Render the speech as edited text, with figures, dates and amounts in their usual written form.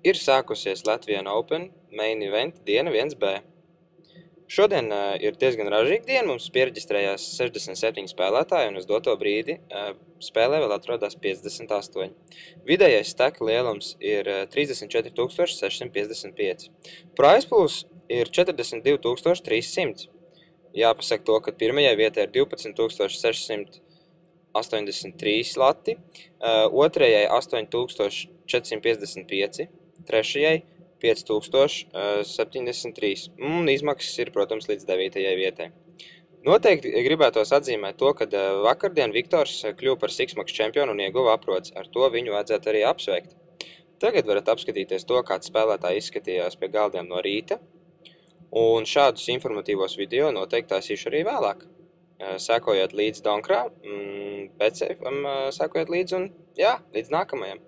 Ir sākusies Latvian Open main event diena 1B. Šodien ir diezgan ražīga diena, mums piereģistrējās 67 spēlētāji un uz doto brīdi spēlē vēl atrodas 58. Vidējais steka lielums ir 34 655. Prize pools ir 42 300. Jāpasaka to, ka pirmajai vietai ir 12 683 lati, otrajai 8455, trešajai 5073. Un izmaksas ir, protams, līdz 9. vietai. Noteikti gribētos atzīmēt to, ka vakardien Viktors kļuva par Sixmax čempionu un ieguva aproci. Ar to viņu vajadzētu arī apsveikt. Tagad varat apskatīties to, kāds spēlētāji izskatījās pie galdiem no rīta. Un šādus informatīvos video noteikti taisīšu arī vēlāk. Sekojot līdz Donkrā, pēc seifam sekojot līdz un jā, līdz nākamajam.